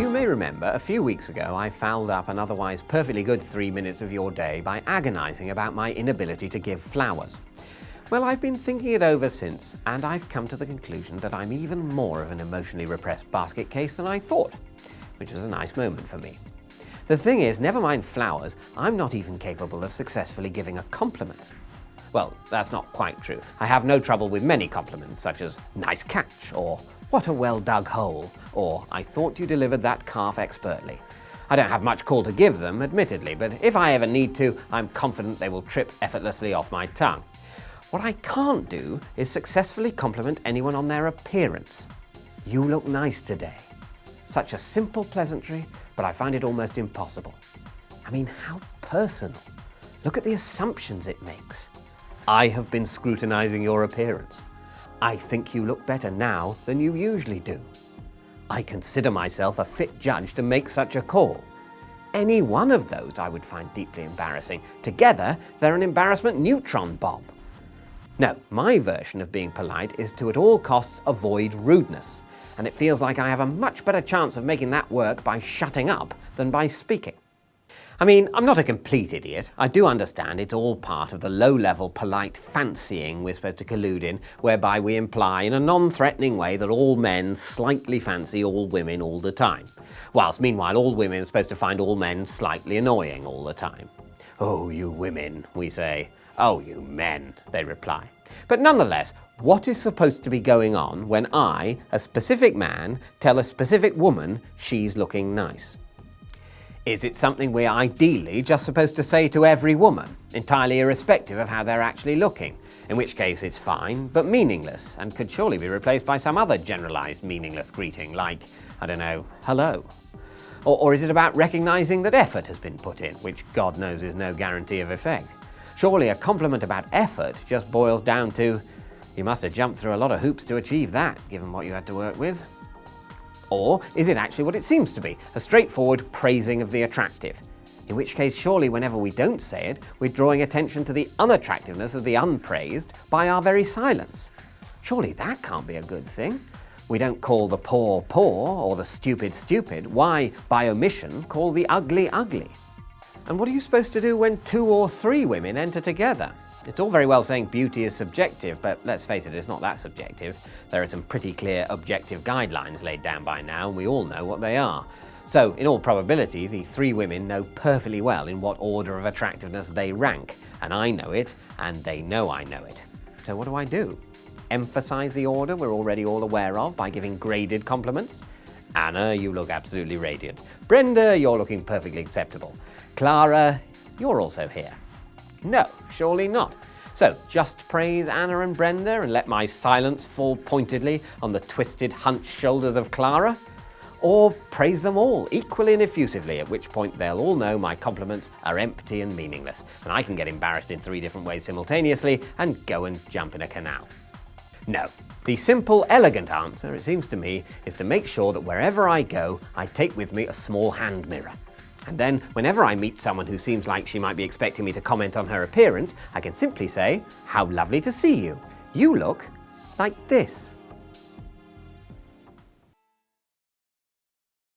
You may remember a few weeks ago I fouled up an otherwise perfectly good 3 minutes of your day by agonising about my inability to give flowers. Well, I've been thinking it over since, and I've come to the conclusion that I'm even more of an emotionally repressed basket case than I thought, which was a nice moment for me. The thing is, never mind flowers, I'm not even capable of successfully giving a compliment. Well, that's not quite true. I have no trouble with many compliments, such as nice catch, or what a well-dug hole, or I thought you delivered that calf expertly. I don't have much call to give them, admittedly, but if I ever need to, I'm confident they will trip effortlessly off my tongue. What I can't do is successfully compliment anyone on their appearance. You look nice today. Such a simple pleasantry, but I find it almost impossible. I mean, how personal. Look at the assumptions it makes. I have been scrutinizing your appearance. I think you look better now than you usually do. I consider myself a fit judge to make such a call. Any one of those I would find deeply embarrassing. Together, they're an embarrassment neutron bomb. No, my version of being polite is to at all costs avoid rudeness, and it feels like I have a much better chance of making that work by shutting up than by speaking. I mean, I'm not a complete idiot. I do understand it's all part of the low-level polite fancying we're supposed to collude in, whereby we imply in a non-threatening way that all men slightly fancy all women all the time, whilst meanwhile all women are supposed to find all men slightly annoying all the time. Oh, you women, we say. Oh, you men, they reply. But nonetheless, what is supposed to be going on when I, a specific man, tell a specific woman she's looking nice? Is it something we're ideally just supposed to say to every woman, entirely irrespective of how they're actually looking? In which case it's fine, but meaningless, and could surely be replaced by some other generalised meaningless greeting, like, I don't know, hello. Or is it about recognising that effort has been put in, which God knows is no guarantee of effect? Surely a compliment about effort just boils down to, you must have jumped through a lot of hoops to achieve that, given what you had to work with. Or is it actually what it seems to be, a straightforward praising of the attractive? In which case, surely whenever we don't say it, we're drawing attention to the unattractiveness of the unpraised by our very silence. Surely that can't be a good thing. We don't call the poor poor or the stupid stupid. Why, by omission, call the ugly ugly? And what are you supposed to do when 2 or 3 women enter together? It's all very well saying beauty is subjective, but let's face it, it's not that subjective. There are some pretty clear objective guidelines laid down by now, and we all know what they are. So, in all probability, the 3 women know perfectly well in what order of attractiveness they rank, and I know it, and they know I know it. So what do? Emphasise the order we're already all aware of by giving graded compliments? Anna, you look absolutely radiant. Brenda, you're looking perfectly acceptable. Clara, you're also here. No, surely not. So, just praise Anna and Brenda and let my silence fall pointedly on the twisted, hunched shoulders of Clara? Or praise them all equally and effusively, at which point they'll all know my compliments are empty and meaningless, and I can get embarrassed in 3 different ways simultaneously and go and jump in a canal. No. The simple, elegant answer, it seems to me, is to make sure that wherever I go, I take with me a small hand mirror. And then, whenever I meet someone who seems like she might be expecting me to comment on her appearance, I can simply say, "How lovely to see you. You look like this."